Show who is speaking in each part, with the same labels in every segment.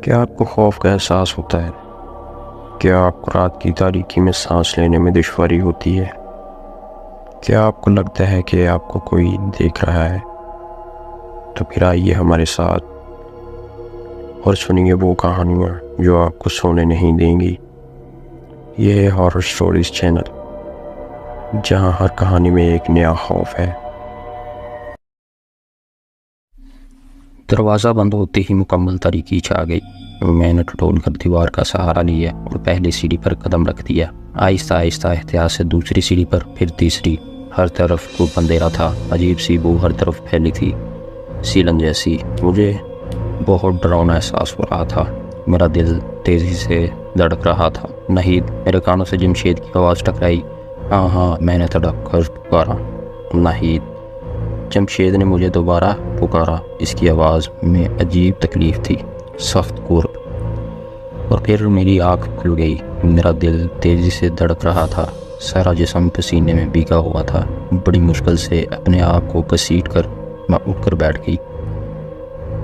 Speaker 1: کیا آپ کو خوف کا احساس ہوتا ہے؟ کیا آپ کو رات کی تاریکی میں سانس لینے میں دشواری ہوتی ہے؟ کیا آپ کو لگتا ہے کہ آپ کو کوئی دیکھ رہا ہے؟ تو پھر آئیے ہمارے ساتھ اور سنیے وہ کہانیاں جو آپ کو سونے نہیں دیں گی۔ یہ ہے ہارر سٹوریز چینل، جہاں ہر کہانی میں ایک نیا خوف ہے۔
Speaker 2: دروازہ بند ہوتے ہی مکمل تاریکی چھا گئی۔ میں نے ٹٹول کر دیوار کا سہارا لیا اور پہلی سیڑھی پر قدم رکھ دیا۔ آہستہ آہستہ احتیاط سے دوسری سیڑھی پر، پھر تیسری۔ ہر طرف خوب اندھیرا تھا، عجیب سی بو ہر طرف پھیلی تھی، سیلن جیسی۔ مجھے بہت ڈراؤنا احساس ہو رہا تھا۔ میرا دل تیزی سے دھڑک رہا تھا۔ ناہید، میرے کانوں سے جمشید کی آواز ٹکرائی۔ ہاں، میں نے تڑپ کر پکارا، ناہید۔ جمشید نے مجھے دوبارہ پکارا۔ اس کی آواز میں عجیب تکلیف تھی، سخت قرب۔ اور پھر میری آنکھ کھل گئی۔ میرا دل تیزی سے دھڑک رہا تھا، سارا جسم پسینے میں بھیگا ہوا تھا۔ بڑی مشکل سے اپنے آپ کو گھسیٹ کر میں اٹھ کر بیٹھ گئی۔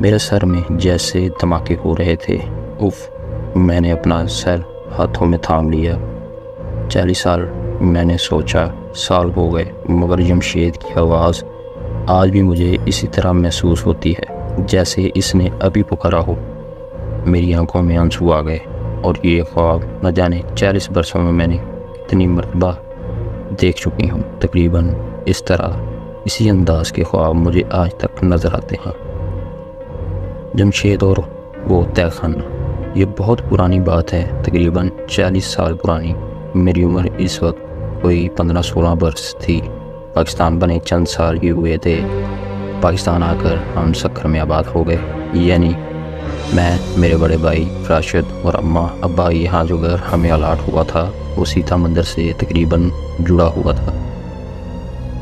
Speaker 2: میرے سر میں جیسے دھماکے ہو رہے تھے۔ اف! میں نے اپنا سر ہاتھوں میں تھام لیا۔ 40 سال، میں نے سوچا، سال ہو گئے، مگر جمشید کی آواز آج بھی مجھے اسی طرح محسوس ہوتی ہے جیسے اس نے ابھی پکارا ہو۔ میری آنکھوں میں آنسو آ گئے، اور یہ خواب نہ جانے 40 برسوں میں نے کتنی مرتبہ دیکھ چکی ہوں۔ تقریباً اس طرح، اسی انداز کے خواب مجھے آج تک نظر آتے ہیں۔ جمشید اور وہ تہ خانہ، یہ بہت پرانی بات ہے، تقریباً 40 سال پرانی۔ میری عمر اس وقت کوئی 15-16 برس تھی۔ پاکستان بنے چند سال ہی ہوئے تھے۔ پاکستان آ کر ہم سکھر میں آباد ہو گئے، یعنی میں، میرے بڑے بھائی راشد اور اماں ابا۔ یہاں جو گھر ہمیں الاٹ ہوا تھا وہ سیتا مندر سے تقریباً جڑا ہوا تھا۔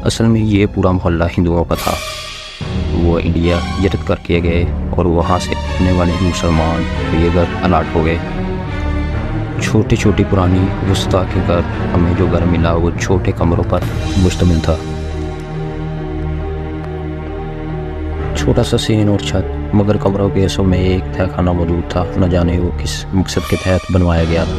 Speaker 2: اصل میں یہ پورا محلہ ہندوؤں کا تھا۔ وہ انڈیا ہجرت کر کے گئے اور وہاں سے آنے والے مسلمان یہ گھر الاٹ ہو گئے۔ چھوٹی چھوٹی پرانی وسطیٰ کے گھر، ہمیں جو گھر ملا وہ چھوٹے کمروں پر مشتمل تھا۔ چھوٹا سا سین اور چھت، مگر کمروں کے حصوں میں ایک تہ خانہ موجود تھا۔ نہ جانے وہ کس مقصد کے تحت بنوایا گیا تھا،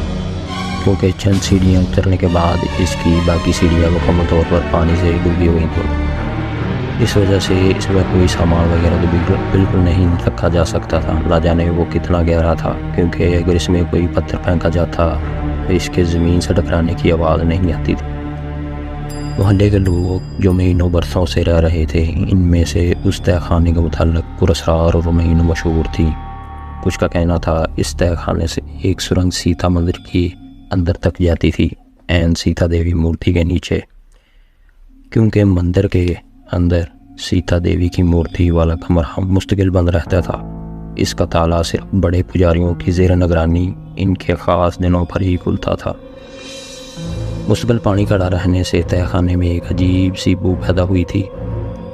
Speaker 2: کیونکہ چند سیڑھیاں اترنے کے بعد اس کی باقی سیڑھیاں مکمل طور پر پانی سے ڈوبی ہوئی تھیں۔ اس وجہ سے اس میں کوئی سامان وغیرہ تو بالکل نہیں رکھا جا سکتا تھا۔ نہ جانے وہ کتنا گہرا تھا، کیونکہ اگر اس میں کوئی پتھر پھینکا جاتا تو اس کے زمین سے ٹکرانے کی آواز نہیں آتی تھی۔ محلے کے لوگ جو مہینوں برسوں سے رہ رہے تھے، ان میں سے اس تہ خانے کے متعلق پراسرار اور مہینوں مشہور تھی۔ کچھ کا کہنا تھا اس تہ خانے سے ایک سرنگ سیتا مندر کی اندر تک جاتی تھی، عین سیتا دیوی مورتی کے نیچے، کیونکہ مندر کے اندر سیتا دیوی کی مورتی والا کمرہ مستقل بند رہتا تھا۔ اس کا تالا صرف بڑے پجاریوں کی زیر نگرانی ان کے خاص دنوں پر ہی کھلتا تھا۔ مستقل پانی کھڑا رہنے سے تہ خانے میں ایک عجیب سی بو پیدا ہوئی تھی۔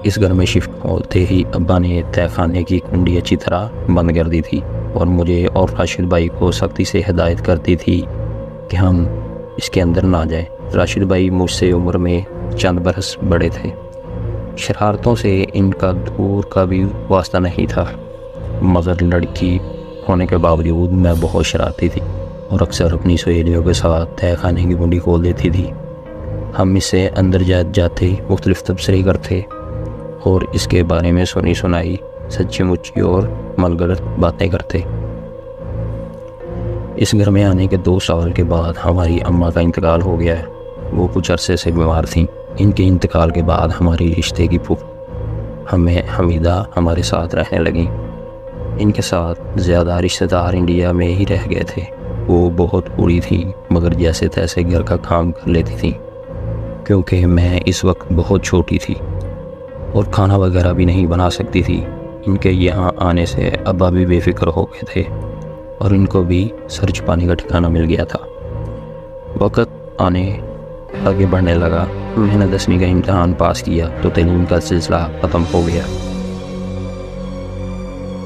Speaker 2: اس گھر میں شفٹ ہوتے ہی ابا نے تہ خانے کی کنڈی اچھی طرح بند کر دی تھی، اور مجھے اور راشد بھائی کو سختی سے ہدایت کرتی تھی کہ ہم اس کے اندر نہ جائیں۔ راشد بھائی مجھ سے عمر میں چند برس بڑے تھے۔ شرارتوں سے ان کا دور کا بھی واسطہ نہیں تھا، مگر لڑکی ہونے کے باوجود میں بہت شرارتی تھی اور اکثر اپنی سہیلیوں کے ساتھ تہ خانے کی کنڈی کھول دیتی تھی۔ ہم اس سے اندر جاتے مختلف تبصرے کرتے اور اس کے بارے میں سنی سنائی سچی مچی اور ملغلط باتیں کرتے۔ اس گھر میں آنے کے 2 سال کے بعد ہماری اماں کا انتقال ہو گیا ہے۔ وہ کچھ عرصے سے بیمار تھیں۔ ان کے انتقال کے بعد ہماری رشتے کی پھوپھی حمیدہ ہمارے ساتھ رہنے لگیں۔ ان کے ساتھ زیادہ رشتہ دار انڈیا میں ہی رہ گئے تھے۔ وہ بہت بوڑھی تھیں، مگر جیسے تیسے گھر کا کام کر لیتی تھیں، کیونکہ میں اس وقت بہت چھوٹی تھی اور کھانا وغیرہ بھی نہیں بنا سکتی تھی۔ ان کے یہاں آنے سے ابا بھی بے فکر ہو گئے تھے اور ان کو بھی سر چھپانے کا ٹھکانہ مل گیا تھا۔ وقت آگے بڑھنے لگا۔ میں نے 10ویں کا امتحان پاس کیا تو تعلیم کا سلسلہ ختم ہو گیا،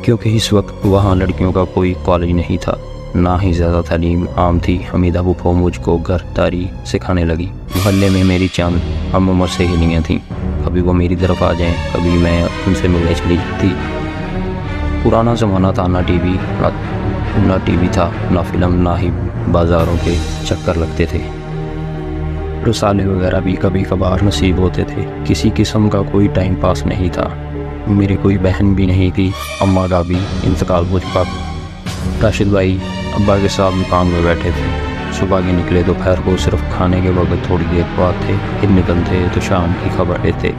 Speaker 2: کیونکہ اس وقت وہاں لڑکیوں کا کوئی کالج نہیں تھا، نہ ہی زیادہ تعلیم عام تھی۔ حمیدہ پھوپھو مجھ کو گھرداری سکھانے لگی۔ محلے میں میری چند ہم عمر سہیلیاں تھیں، کبھی وہ میری طرف آ جائیں، کبھی میں ان سے ملنے چلی جاتی۔ پرانا زمانہ تھا، نہ ٹی وی، نہ نہ ٹی وی تھا، نہ فلم، نہ ہی بازاروں کے چکر لگتے تھے۔ رسالے وغیرہ بھی کبھی کبھار نصیب ہوتے تھے۔ کسی قسم کا کوئی ٹائم پاس نہیں تھا۔ میری کوئی بہن بھی نہیں تھی۔ اماں کا بھی انتقال ہو چکا۔ راشد بھائی ابا کے ساتھ دکان میں بیٹھے تھے۔ صبح کے نکلے دوپہر کو صرف کھانے کے وقت تھوڑی دیر بعد تھے، پھر نکلتے تو شام کی خبر لیتے۔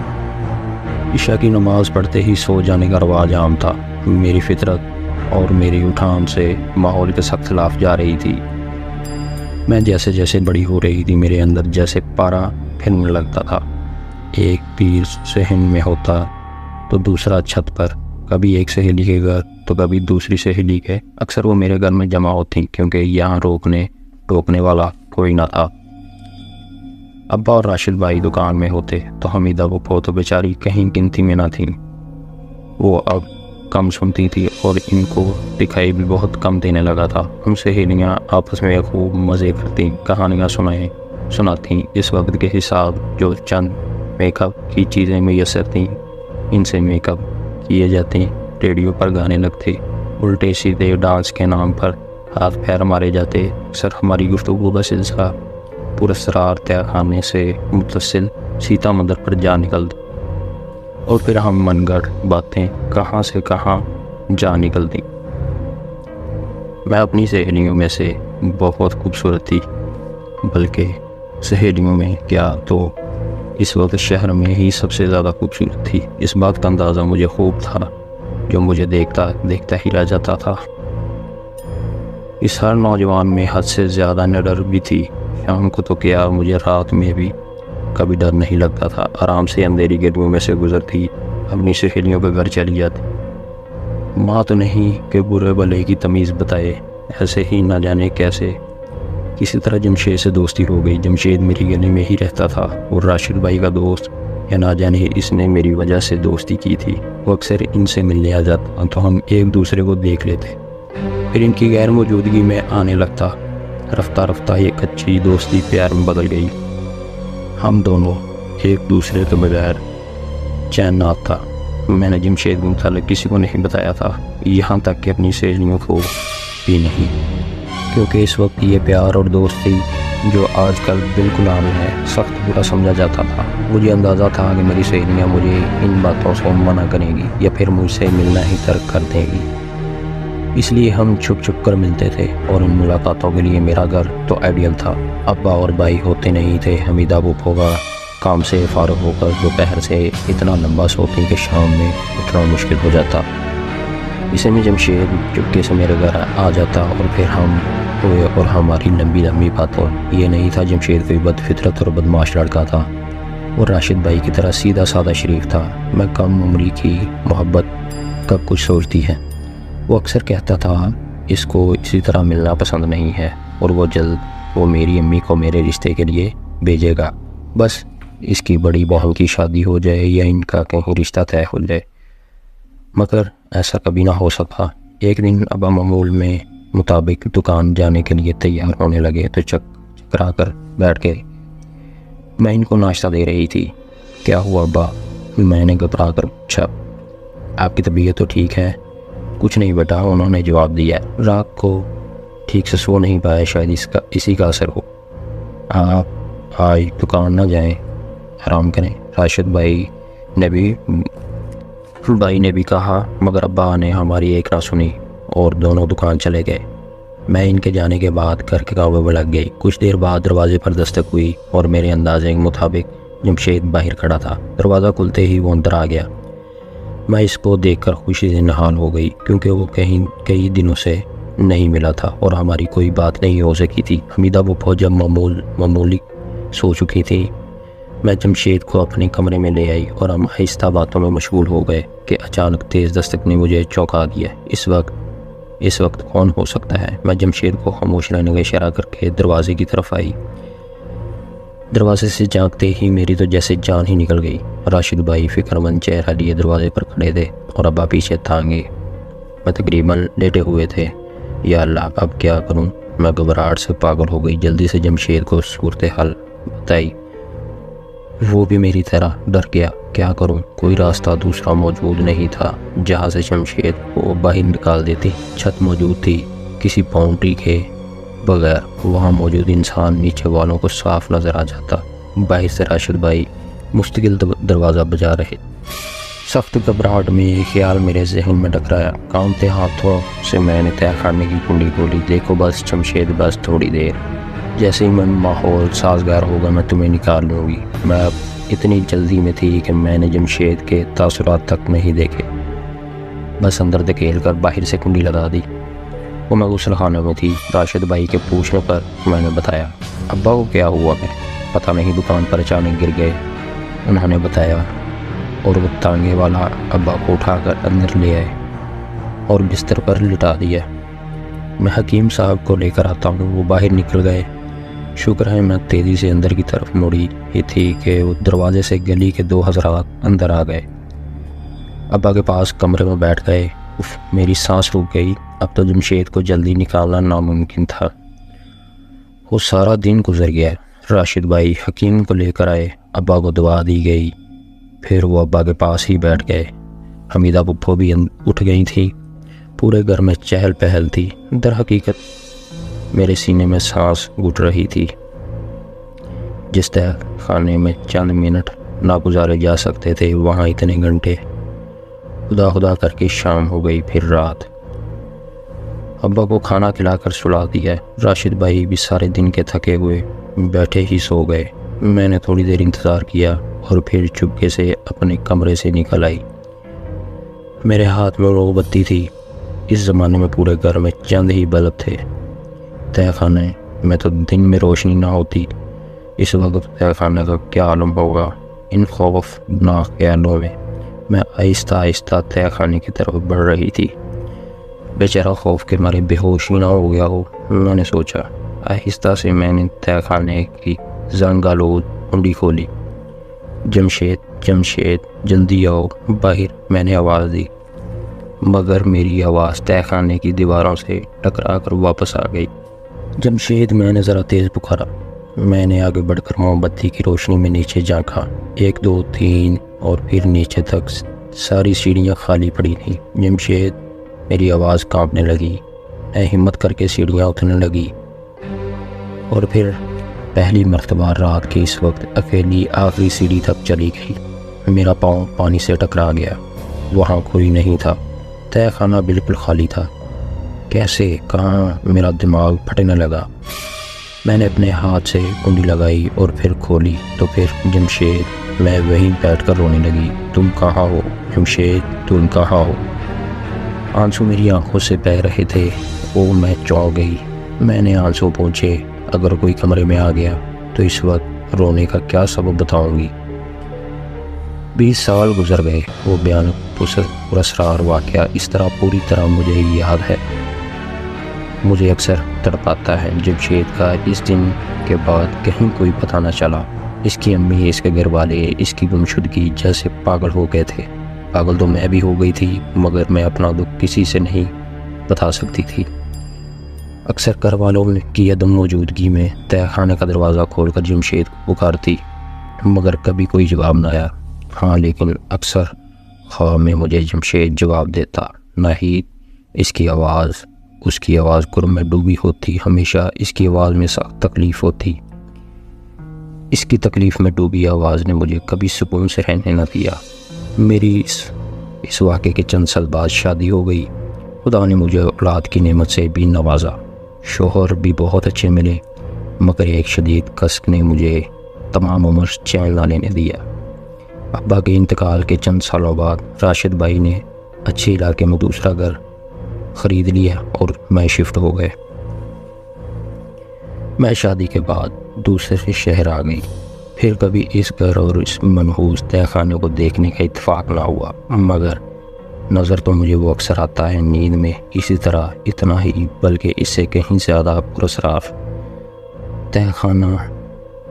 Speaker 2: عشاء کی نماز پڑھتے ہی سو جانے کا رواج عام تھا۔ میری فطرت اور میری اٹھان سے ماحول کے سخت خلاف جا رہی تھی۔ میں جیسے جیسے بڑی ہو رہی تھی میرے اندر جیسے پارا پھرنے لگتا تھا۔ ایک پیر صحن میں ہوتا تو دوسرا چھت پر، کبھی ایک سہیلی کے گھر تو کبھی دوسری سہیلی کے۔ اکثر وہ میرے گھر میں جمع ہوتی کیونکہ یہاں ٹوکنے والا کوئی نہ تھا۔ ابا اور راشد بھائی دکان میں ہوتے تو حمیدہ وہ تو بیچاری کہیں گنتی میں نہ تھیں۔ وہ اب کم سنتی تھی اور ان کو دکھائی بھی بہت کم دینے لگا تھا۔ ہم سہیلیاں آپس میں خوب مزے کرتی، کہانیاں سناتیں۔ اس وقت کے حساب جو چند میک اپ کی چیزیں میسر تھیں، ان سے میک اپ کیے جاتے، ریڈیو پر گانے لگتے، الٹے سیدھے ڈانس کے نام پر ہاتھ پیر مارے جاتے۔ اکثر ہماری گفتگو کا سلسلہ پراسرار تہہ خانے سے متصل سیتا مندر پر جا نکلتا اور پھر ہم من گڑھ باتیں کہاں سے کہاں جا نکلتی۔ میں اپنی سہیلیوں میں سے بہت خوبصورت تھی، بلکہ سہیلیوں میں کیا تو اس وقت شہر میں ہی سب سے زیادہ خوبصورت تھی۔ اس بات کا اندازہ مجھے خوب تھا، جو مجھے دیکھتا ہی رہ جاتا تھا۔ اس ہر نوجوان میں حد سے زیادہ ڈر بھی تھی۔ شام کو تو کیا، مجھے رات میں بھی کبھی ڈر نہیں لگتا تھا۔ آرام سے اندھیری گلیوں میں سے گزرتی، اپنی سہیلیوں کے گھر چلی جاتی۔ ماں تو نہیں کہ برے بھلے کی تمیز بتائے، ایسے ہی نہ جانے کیسے کسی طرح جمشید سے دوستی ہو گئی۔ جمشید میری گلی میں ہی رہتا تھا اور راشد بھائی کا دوست، یا نہ جانے اس نے میری وجہ سے دوستی کی تھی۔ وہ اکثر ان سے ملنے آ جاتا تو ہم ایک دوسرے کو دیکھ لیتے، پھر ان کی غیر موجودگی میں آنے لگتا۔ رفتہ رفتہ یہ کچی دوستی پیار میں بدل گئی۔ ہم دونوں ایک دوسرے کے بغیر چین نہ تھا۔ میں نے جمشید کے متعلق کسی کو نہیں بتایا تھا، یہاں تک کہ اپنی سہیلیوں کو بھی نہیں، کیونکہ اس وقت یہ پیار اور دوستی جو آج کل بالکل عام ہے سخت برا سمجھا جاتا تھا۔ مجھے اندازہ تھا کہ میری سہیلیاں مجھے ان باتوں سے منع کریں گی یا پھر مجھ سے ملنا ہی ترک کر دیں گی، اس لیے ہم چھپ چھپ کر ملتے تھے اور ان ملاقاتوں کے لیے میرا گھر تو آئیڈیل تھا۔ ابا اور بھائی ہوتے نہیں تھے۔ حمیدہ پھوپھا کام سے فارغ ہو کر دوپہر سے اتنا لمبا سوتی کہ شام میں اٹھنا مشکل ہو جاتا۔ اسے میں جمشید چپکے سے میرے گھر آ جاتا اور پھر ہم ہوئے اور ہماری لمبی لمبی باتوں۔ یہ نہیں تھا جمشید کوئی بد فطرت اور بدمعاش لڑکا تھا، اور راشد بھائی کی طرح سیدھا سادہ شریف تھا۔ میں کم عمری کی محبت کا کچھ سوچتی ہے۔ وہ اکثر کہتا تھا اس کو اسی طرح ملنا پسند نہیں ہے اور وہ جلد وہ میری امی کو میرے رشتے کے لیے بھیجے گا، بس اس کی بڑی بہن کی شادی ہو جائے یا ان کا کہیں رشتہ طے ہو جائے۔ مگر ایسا کبھی نہ ہو سکا۔ ایک دن ابا معمول میں مطابق دکان جانے کے لیے تیار ہونے لگے تو چکرا کر بیٹھ گئے۔ میں ان کو ناشتہ دے رہی تھی۔ کیا ہوا ابا؟ میں نے گھبرا کر پوچھا۔ آپ کی طبیعت تو ٹھیک ہے؟ کچھ نہیں بیٹا، انہوں نے جواب دیا، رات کو ٹھیک سے سو نہیں پائے، شاید اسی کا اثر ہو۔ آپ آج دکان نہ جائیں، آرام کریں، راشد بھائی نے بھی کہا، مگر ابا نے ہماری ایک نہ سنی اور دونوں دکان چلے گئے۔ میں ان کے جانے کے بعد گھر کے کعبے میں لگ گئی۔ کچھ دیر بعد دروازے پر دستک ہوئی اور میرے اندازے کے مطابق جمشید باہر کھڑا تھا۔ دروازہ کھلتے ہی وہ اندر آ گیا۔ میں اس کو دیکھ کر خوشی سے نہال ہو گئی، کیونکہ وہ کئی دنوں سے نہیں ملا تھا اور ہماری کوئی بات نہیں ہو سکی تھی۔ حمیدہ وہ جب معمولی سو چکی تھی، میں جمشید کو اپنے کمرے میں لے آئی اور ہم آہستہ باتوں میں مشغول ہو گئے کہ اچانک تیز دستک نے مجھے چونکا دیا۔ اس وقت کون ہو سکتا ہے؟ میں جمشید کو خاموش رہنے کا اشارہ کر کے دروازے کی طرف آئی۔ دروازے سے جھانکتے ہی میری تو جیسے جان ہی نکل گئی۔ راشد بھائی فکر مند چہرہ لیے دروازے پر کھڑے تھے اور ابا پیچھے تھانگے میں تقریباً لیٹے ہوئے تھے۔ یا اللہ، اب کیا کروں؟ میں گھبراہٹ سے پاگل ہو گئی۔ جلدی سے جمشید کو صورتحال بتائی۔ وہ بھی میری طرح ڈر گیا۔ کیا کروں؟ کوئی راستہ دوسرا موجود نہیں تھا جہاں سے جمشید کو باہر نکال دیتی۔ چھت موجود تھی، کسی باؤنڈری کے بغیر وہاں موجود انسان نیچے والوں کو صاف نظر آ جاتا۔ باہر سے راشد بھائی مستقل دروازہ بجا رہے۔ سخت گھبراہٹ میں یہ خیال میرے ذہن میں ٹکرایا۔ کانپتے ہاتھوں سے میں نے تہہ خانے کی کنڈی کھولی۔ دیکھو بس جمشید، بس تھوڑی دیر، جیسے ہی میں ماحول سازگار ہوگا میں تمہیں نکال لوں گی۔ میں اب اتنی جلدی میں تھی کہ میں نے جمشید کے تاثرات تک نہیں دیکھے، بس اندر دھکیل کر باہر سے کنڈی لگا دی۔ وہ میں غسل خانے میں تھی۔ راشد بھائی کے پوچھنے پر میں نے بتایا۔ ابا کو کیا ہوا ہے پتہ نہیں، دکان پر اچانک گر گئے، انہوں نے بتایا، اور وہ تانگے والا ابا کو اٹھا کر اندر لے آئے اور بستر پر لٹا دیا۔ میں حکیم صاحب کو لے کر آتا ہوں۔ وہ باہر نکل گئے۔ شکر ہے میں تیزی سے اندر کی طرف مڑی ہی تھی کہ وہ دروازے سے گلی کے 2 حضرات اندر آ گئے۔ ابا کے پاس کمرے میں بیٹھ گئے۔ میری سانس رک گئی۔ اب تو جمشید کو جلدی نکالنا ناممکن تھا۔ وہ سارا دن گزر گیا۔ راشد بھائی حکیم کو لے کر آئے، ابا کو دوا دی گئی، پھر وہ ابا کے پاس ہی بیٹھ گئے۔ حمیدہ پپھو بھی اٹھ گئی تھی۔ پورے گھر میں چہل پہل تھی۔ در حقیقت میرے سینے میں سانس گھٹ رہی تھی۔ جس تہہ خانے میں چند منٹ نہ گزارے جا سکتے تھے، وہاں اتنے گھنٹے۔ خدا خدا کر کے شام ہو گئی، پھر رات۔ ابا کو کھانا کھلا کر سلا دیا۔ راشد بھائی بھی سارے دن کے تھکے ہوئے بیٹھے ہی سو گئے۔ میں نے تھوڑی دیر انتظار کیا اور پھر چپکے سے اپنے کمرے سے نکل آئی۔ میرے ہاتھ میں وہ بتی تھی۔ اس زمانے میں پورے گھر میں چند ہی بلب تھے۔ تہہ خانے میں تو دن میں روشنی نہ ہوتی۔ اس وقت تہہ خانے کا کیا عالم ہوگا۔ ان خوفناک خیالوں میں آہستہ آہستہ تہہ خانے کی طرف بڑھ رہی تھی۔ بیچارہ خوف کے مارے بے ہوش ہی نہ ہو گیا ہو، میں نے سوچا۔ آہستہ سے میں نے تہہ خانے کی زنگ آلود کنڈی کھولی۔ جمشید، جمشید، جلدی آؤ باہر، میں نے آواز دی، مگر میری آواز تہہ خانے کی دیواروں سے ٹکرا کر واپس آ گئی۔ جمشید، میں نے ذرا تیز پکارا۔ میں نے آگے بڑھ کر موم بتی کی روشنی میں نیچے جھانکا۔ 1 2 3 اور پھر نیچے تک ساری سیڑھیاں خالی پڑی تھیں۔ جمشید، میری آواز کانپنے لگی۔ میں ہمت کر کے سیڑھیاں اترنے لگی اور پھر پہلی مرتبہ رات کے اس وقت اکیلی آخری سیڑھی تک چلی گئی۔ میرا پاؤں پانی سے ٹکرا گیا۔ وہاں کوئی نہیں تھا۔ تہہ خانہ بالکل خالی تھا۔ کیسے، کہاں؟ میرا دماغ پھٹنے لگا۔ میں نے اپنے ہاتھ سے کنڈی لگائی اور پھر کھولی تو پھر جمشید۔ میں وہیں بیٹھ کر رونے لگی۔ تم کہاں ہو جمشید، تم کہاں ہو؟ آنسو میری آنکھوں سے بہہ رہے تھے۔ وہ میں چونک گئی۔ میں نے آنسو پوچھے، اگر کوئی کمرے میں آ گیا تو اس وقت رونے کا کیا سبب بتاؤں گی؟ 20 سال گزر گئے۔ وہ بھیانک پراسرار واقعہ اس طرح پوری طرح مجھے ہی یاد ہے۔ مجھے اکثر تڑپاتا ہے۔ جمشید کا اس دن کے بعد کہیں کوئی پتہ نہ چلا۔ اس کی امی، اس کے گھر والے اس کی گمشدگی جیسے پاگل ہو گئے تھے۔ پاگل تو میں بھی ہو گئی تھی، مگر میں اپنا دکھ کسی سے نہیں بتا سکتی تھی۔ اکثر گھر والوں کی عدم موجودگی میں تہہ خانے کا دروازہ کھول کر جمشید کو پکارتی، مگر کبھی کوئی جواب نہ آیا۔ ہاں، لیکن اکثر خواب میں مجھے جمشید جواب دیتا۔ نہ ہی اس کی آواز کرم میں ڈوبی ہوتی۔ ہمیشہ اس کی آواز میں سخت تکلیف ہوتی۔ اس کی تکلیف میں ڈوبی آواز نے مجھے کبھی سکون سے رہنے نہ دیا۔ میری اس واقعے کے چند سال بعد شادی ہو گئی۔ خدا نے مجھے اولاد کی نعمت سے بھی نوازا۔ شوہر بھی بہت اچھے ملے، مگر ایک شدید کسک نے مجھے تمام عمر چین نہ لینے دیا۔ ابا کے انتقال کے چند سالوں بعد راشد بھائی نے اچھے علاقے میں دوسرا گھر خرید لیا اور میں شفٹ ہو گئے۔ میں شادی کے بعد دوسرے شہر آ گئی۔ پھر کبھی اس گھر اور اس منحوس تہہ خانے کو دیکھنے کا اتفاق نہ ہوا، مگر نظر تو مجھے وہ اکثر آتا ہے، نیند میں اسی طرح، اتنا ہی بلکہ اس سے کہیں زیادہ پراسرار۔ تہہ خانہ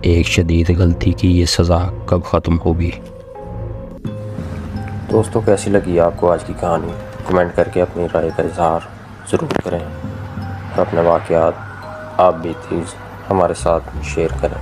Speaker 2: ایک شدید غلطی کی یہ سزا کب ختم ہوگی؟
Speaker 1: دوستوں، کیسی لگی آپ کو آج کی کہانی؟ کمنٹ کر کے اپنی رائے کا اظہار ضرور کریں اور اپنے واقعات آپ بھی پلیز ہمارے ساتھ شیئر کریں۔